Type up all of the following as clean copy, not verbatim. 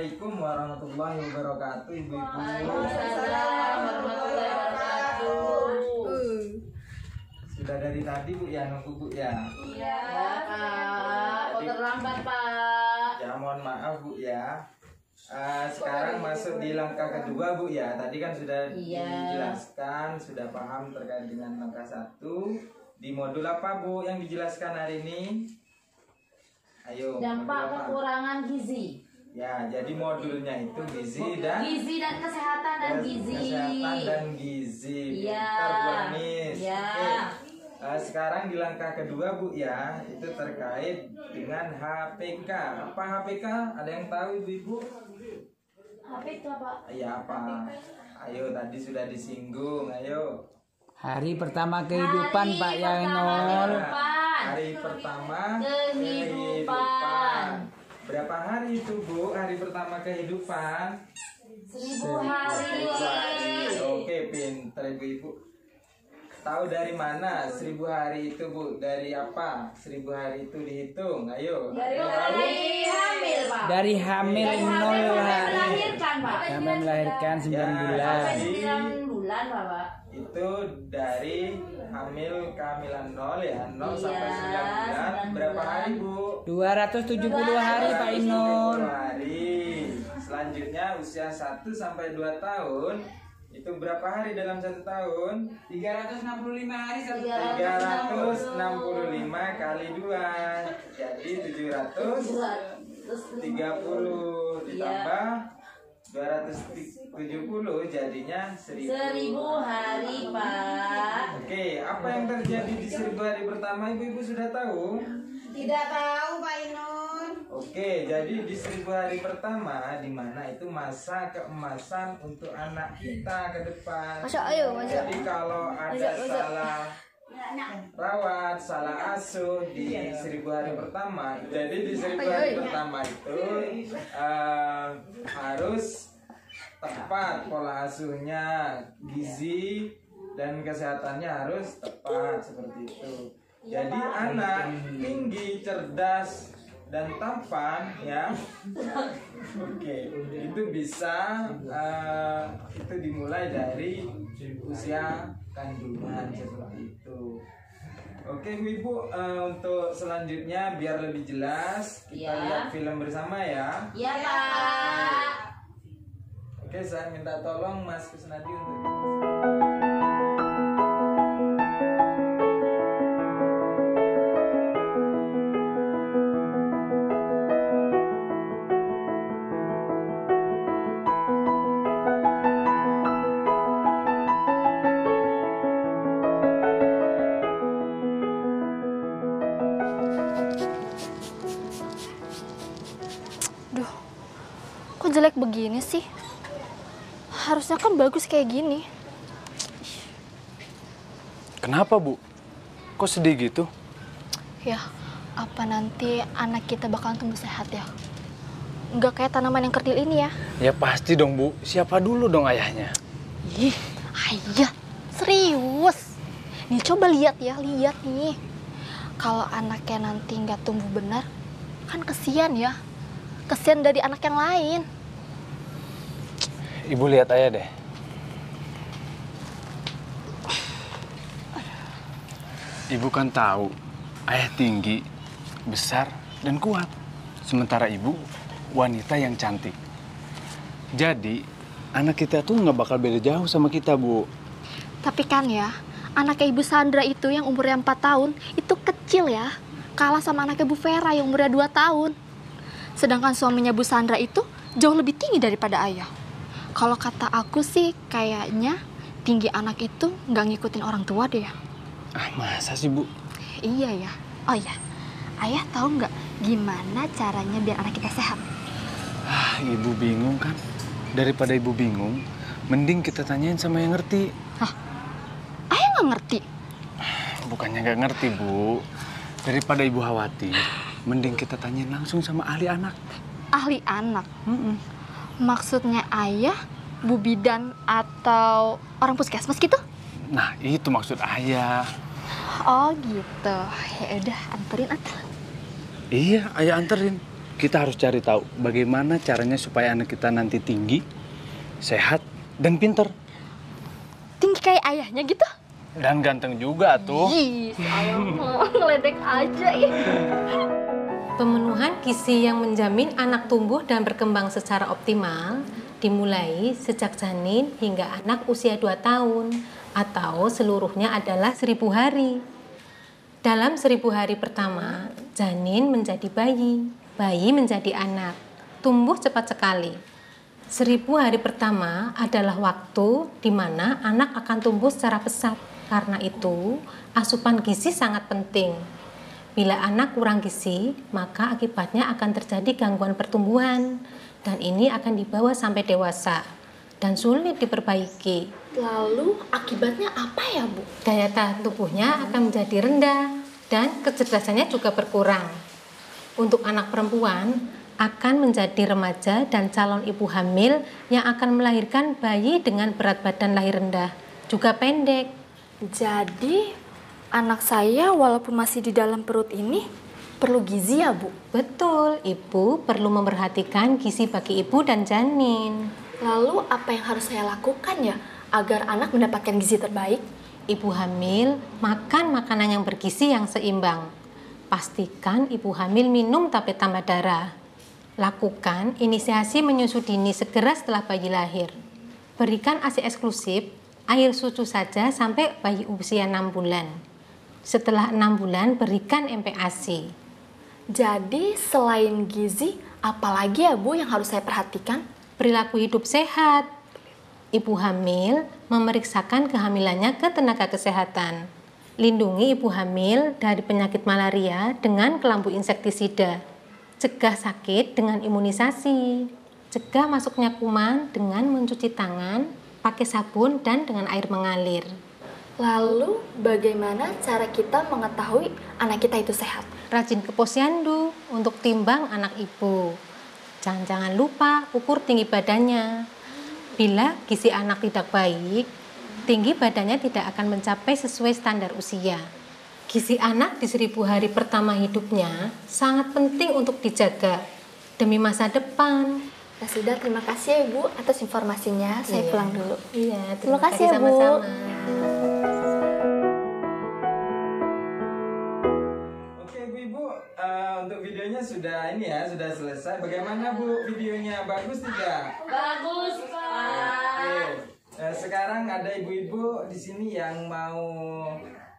Assalamualaikum warahmatullahi wabarakatuh, ibu-ibu. Waalaikumsalam warahmatullahi wabarakatuh. Sudah dari tadi Bu ya nunggu Bu ya. Iya Pak, kok terlambat Pak? Ya mohon maaf Bu ya. Sekarang masuk di langkah kedua Bu ya. Tadi kan sudah dijelaskan, sudah paham terkait dengan langkah 1. Di modul apa Bu yang dijelaskan hari ini? Ayo. Dampak kekurangan gizi. Ya, jadi modulnya itu gizi dan kesehatan dan gizi. Kesehatan dan gizi. Iya. Pintar Bu Anis. Iya. Oke. Sekarang di langkah kedua Bu ya, itu terkait dengan HPK. Apa HPK? Ada yang tahu Ibu? HP itu apa? Ya apa? Ayo tadi sudah disinggung. Ayo. Hari pertama kehidupan Pak Yainul. Hari pertama Kehidupan. Berapa hari itu Bu? Hari pertama kehidupan? 1000 hari. Oke, pinter Ibu. Tahu dari mana 1000 hari itu Bu? Dari apa? 1000 hari itu dihitung. Ayo. Dari hamil Pak. Dari hamil 0 hari. Melahirkan Pak. Sampai melahirkan 9 Ya, bulan. Sampai 9 bulan Pak. Itu dari hamil kehamilan 0 ya, 0 sampai 9 bulan. 9 Berapa bulan. hari Bu? 270 hari Pak Inul. 2 hari. Selanjutnya usia 1 sampai 2 tahun. Itu berapa hari dalam 1 tahun? 365 hari 365 kali 2. Jadi 730 ditambah 270 jadinya 1000. 1000 hari Pak. Oke, apa yang terjadi di 1000 hari pertama ibu-ibu sudah tahu? Tidak tahu Pak Inun. Oke, jadi di 1000 hari pertama di mana itu masa keemasan untuk anak kita ke depan. Jadi kalau ada salah rawat, salah asuh di 1000 hari pertama, jadi di 1000 hari pertama itu harus tepat pola asuhnya, gizi dan kesehatannya harus tepat seperti itu. Jadi anak tinggi, cerdas dan tampan ya. Oke, itu bisa itu dimulai dari usia kandungan seperti itu. Oke Ibu, untuk selanjutnya biar lebih jelas kita lihat film bersama ya. Iya Pak. Oke, saya minta tolong Mas Kusnadi untuk Kok jelek begini sih? Harusnya kan bagus kayak gini. Kenapa, Bu? Kok sedih gitu? Ya, apa nanti anak kita bakalan tumbuh sehat ya? Nggak kayak tanaman yang kerdil ini ya? Ya pasti dong, Bu. Siapa dulu dong ayahnya? Ih, ayah, serius. Nih coba lihat ya, lihat nih. Kalau anaknya nanti nggak tumbuh benar, kan kesian ya. Kesian dari anak yang lain. Ibu lihat ayah deh. Ibu kan tahu, ayah tinggi, besar, dan kuat. Sementara ibu, wanita yang cantik. Jadi, anak kita tuh nggak bakal beda jauh sama kita, Bu. Tapi kan ya, anaknya Ibu Sandra itu yang umurnya 4 tahun, itu kecil ya. Kalah sama anaknya Bu Vera yang umurnya 2 tahun. Sedangkan suaminya Bu Sandra itu jauh lebih tinggi daripada ayah. Kalau kata aku sih kayaknya tinggi anak itu nggak ngikutin orang tua deh ya. Ah, masa sih, Bu? Iya ya. Oh iya, ayah tahu nggak gimana caranya biar anak kita sehat? Ah, ibu bingung kan? Daripada ibu bingung, mending kita tanyain sama yang ngerti. Hah? Ayah nggak ngerti? Bukannya nggak ngerti, Bu. Daripada ibu khawatir, mending kita tanyain langsung sama ahli anak. Ahli anak? Maksudnya ayah, bu bidan, atau orang puskesmas gitu? Nah, itu maksud ayah. Oh gitu. Ya udah, anterin atau? Iya, ayah anterin. kita harus cari tahu bagaimana caranya supaya anak kita nanti tinggi, sehat, dan pinter. Tinggi kayak ayahnya gitu? Dan ganteng juga tuh. Ih, sayang ngeledek aja ya. Pemenuhan gizi yang menjamin anak tumbuh dan berkembang secara optimal dimulai sejak janin hingga anak usia 2 tahun atau seluruhnya adalah 1000 hari. Dalam 1000 hari pertama, janin menjadi bayi, bayi menjadi anak, tumbuh cepat sekali. 1000 hari pertama adalah waktu di mana anak akan tumbuh secara pesat. Karena itu, asupan gizi sangat penting. Bila anak kurang gizi, maka akibatnya akan terjadi gangguan pertumbuhan, dan ini akan dibawa sampai dewasa dan sulit diperbaiki. Lalu akibatnya apa ya, Bu? Daya tahan tubuhnya akan menjadi rendah dan kecerdasannya juga berkurang. Untuk anak perempuan, akan menjadi remaja dan calon ibu hamil yang akan melahirkan bayi dengan berat badan lahir rendah, juga pendek. Jadi anak saya walaupun masih di dalam perut ini perlu gizi ya, Bu? Betul, ibu perlu memperhatikan gizi bagi ibu dan janin. Lalu apa yang harus saya lakukan ya agar anak mendapatkan gizi terbaik? Ibu hamil makan makanan yang bergizi yang seimbang. Pastikan ibu hamil minum tablet tambah darah. Lakukan inisiasi menyusu dini segera setelah bayi lahir. Berikan ASI eksklusif, air susu saja sampai bayi usia 6 bulan. Setelah 6 bulan berikan MPASI. Jadi selain gizi, apalagi ya, Bu, yang harus saya perhatikan? Perilaku hidup sehat. Ibu hamil memeriksakan kehamilannya ke tenaga kesehatan. Lindungi ibu hamil dari penyakit malaria dengan kelambu insektisida. Cegah sakit dengan imunisasi. Cegah masuknya kuman dengan mencuci tangan, pakai sabun dan dengan air mengalir. Lalu bagaimana cara kita mengetahui anak kita itu sehat? Rajin ke posyandu untuk timbang anak ibu. Jangan lupa ukur tinggi badannya. Bila gizi anak tidak baik, tinggi badannya tidak akan mencapai sesuai standar usia. Gizi anak di 1000 hari pertama hidupnya sangat penting untuk dijaga demi masa depan. Ya sudah, terima kasih ya, Bu, atas informasinya. Saya pulang dulu. Iya, terima kasih ya, Bu. sama-sama. Oke Bu Ibu, untuk videonya sudah ini ya, sudah selesai. Bagaimana Bu videonya? Bagus tidak? Bagus, Pak. Oke. Sekarang ada ibu-ibu di sini yang mau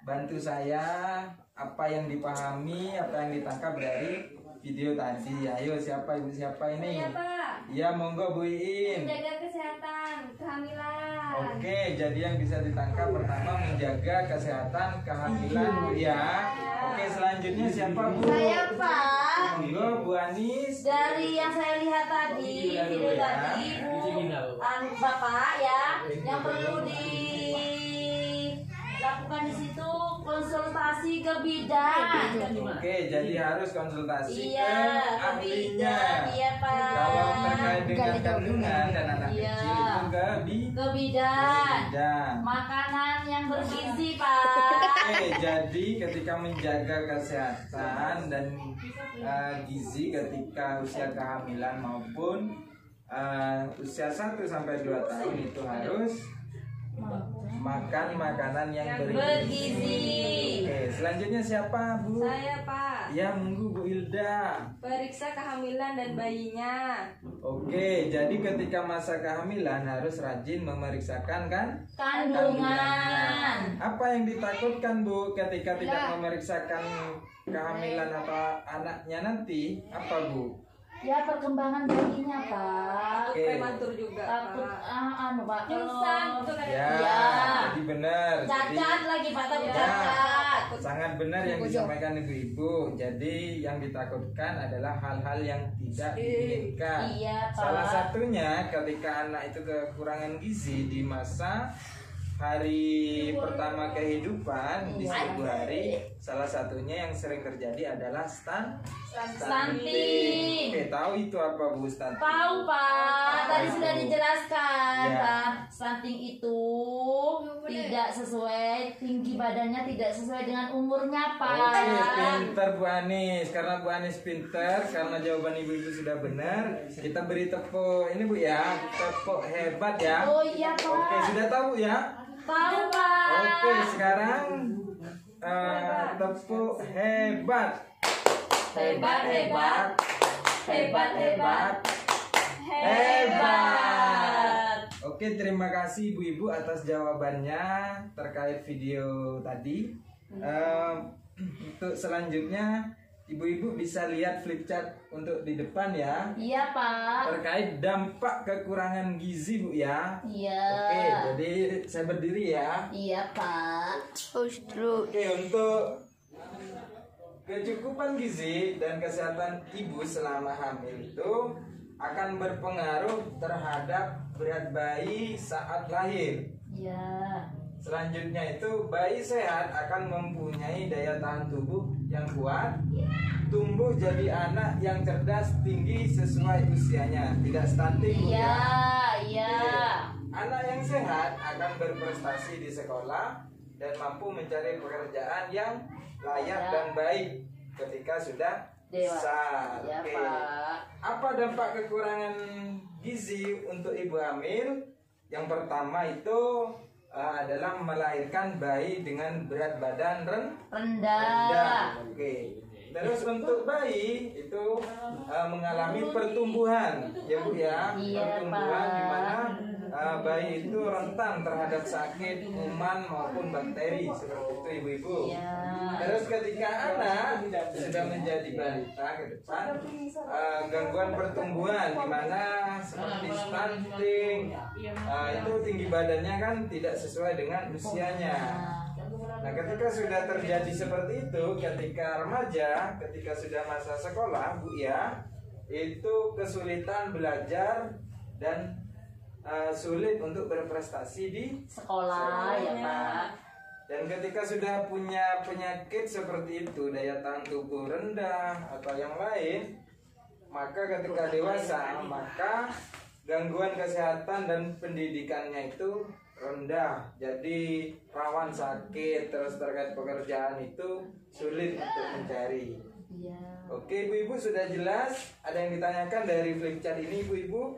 bantu saya apa yang dipahami, apa yang ditangkap dari video tadi. Ayo, siapa ibu siapa ini? Iya, Pak. Iya, monggo Bu Iin. Menjaga kesehatan kehamilan. Oke, jadi yang bisa ditangkap pertama menjaga kesehatan kehamilan Bu ya. Oke, selanjutnya siapa Bu? Saya, Pak. Monggo Bu Anis. Dari yang saya lihat tadi, video tadi, Bapak ya, yang perlu dilakukan di situ konsultasi ke bidan. Oke, jadi harus konsultasi Iya, ke ke ahlinya. bidan, iya Pak. Kalau terkait dengan kandungan dan anak Iya. kecil itu ke bidan. bidan. Makanan yang bergizi, Pak. Oke, jadi ketika menjaga kesehatan dan gizi ketika usia kehamilan maupun usia 1 sampai 2 tahun itu harus makan makanan yang bergizi. Oke, selanjutnya siapa Bu? Saya, Pak. Ya, monggo Bu Hilda. Periksa kehamilan dan bayinya. Oke, jadi ketika masa kehamilan harus rajin memeriksakan kan Kandungan. Apa yang ditakutkan Bu ketika tidak memeriksakan kehamilan atau anaknya nanti? Apa Bu? Ya perkembangan bayinya, Pak. Oke. Prematur juga, Takut Pak. Pak. Pingsan, kalau itu kan. Ya, Iya. jadi benar. Cacat lagi, Pak. Takut Ya, cacat. sangat benar yang disampaikan ibu-ibu. Jadi yang ditakutkan adalah hal-hal yang tidak diinginkan. Iya, Pak. Salah satunya ketika anak itu kekurangan gizi di masa hari pertama kehidupan di 1000 hari, salah satunya yang sering terjadi adalah stunting. Oke, tahu itu apa Bu stunting? Tahu, Pak. Tadi itu? sudah dijelaskan, Ya. Pak. Stunting itu tidak sesuai, tinggi badannya tidak sesuai dengan umurnya, Pak. Oke, pinter Bu Anis. Karena Bu Anis pinter, karena jawaban ibu-ibu sudah benar, kita beri tepuk ini Bu ya, tepuk hebat ya. Oh iya, Pak. Oke, sudah tahu ya? Tahu, Pak. Oke, sekarang tepuk hebat. Hebat, hebat. Hebat, hebat. Hebat. Oke, terima kasih ibu-ibu atas jawabannya terkait video tadi. Untuk selanjutnya, ibu-ibu bisa lihat flip chart untuk di depan ya. Iya, Pak. Terkait dampak kekurangan gizi, Bu ya. Iya. Oke, jadi saya berdiri ya. Iya, Pak. Oke, untuk kecukupan gizi dan kesehatan ibu selama hamil itu akan berpengaruh terhadap berat bayi saat lahir. Iya. Selanjutnya itu bayi sehat akan mempunyai daya tahan tubuh yang kuat, tumbuh jadi anak yang cerdas, tinggi sesuai usianya, tidak stunting. Iya, iya. Anak yang sehat akan berprestasi di sekolah dan mampu mencari pekerjaan yang layak dan baik ketika sudah besar. Ya, Oke. Pak. Apa dampak kekurangan gizi untuk ibu hamil? Yang pertama itu adalah melahirkan bayi dengan berat badan rendah. Oke. Terus untuk bayi itu mengalami pertumbuhan, ya Bu ya. Iya, Pertumbuhan Pak. di mana bayi itu rentan terhadap sakit, kuman maupun bakteri seperti itu ibu-ibu. Iya. Terus ketika anak sudah menjadi balita ke depan, gangguan pertumbuhan di mana seperti stunting, itu tinggi badannya kan tidak sesuai dengan usianya. Nah, ketika sudah terjadi seperti itu, ketika remaja, ketika sudah masa sekolah, Bu ya, itu kesulitan belajar dan sulit untuk berprestasi di Sekolah, ya, Pak. Dan ketika sudah punya penyakit seperti itu, daya tahan tubuh rendah atau yang lain, maka ketika dewasa, maka gangguan kesehatan dan pendidikannya itu rendah. Jadi rawan sakit, terus terkait pekerjaan itu sulit untuk mencari. Iya. Oke, ibu-ibu sudah jelas? Ada yang ditanyakan dari flip chart ini, ibu-ibu?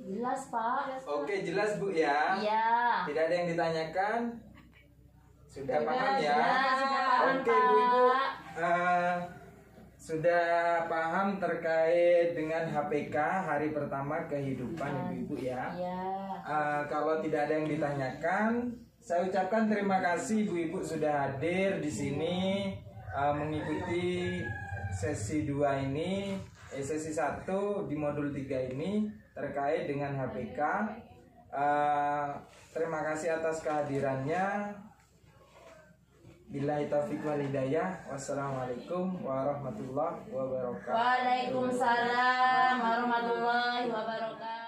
Jelas, Pak. Oke, jelas Bu ya? Iya. Tidak ada yang ditanyakan? Sudah paham ya? Sudah paham, Oke, ibu-ibu. Pak. Sudah paham terkait dengan HPK hari pertama kehidupan ibu-ibu ya? Iya. Kalau tidak ada yang ditanyakan, saya ucapkan terima kasih ibu-ibu sudah hadir di sini mengikuti sesi 2 ini, sesi 1 di modul 3 ini terkait dengan HPK. Terima kasih atas kehadirannya. Billahi taufiq wal hidayah. Wassalamualaikum warahmatullahi wabarakatuh. Waalaikumsalam warahmatullahi wabarakatuh.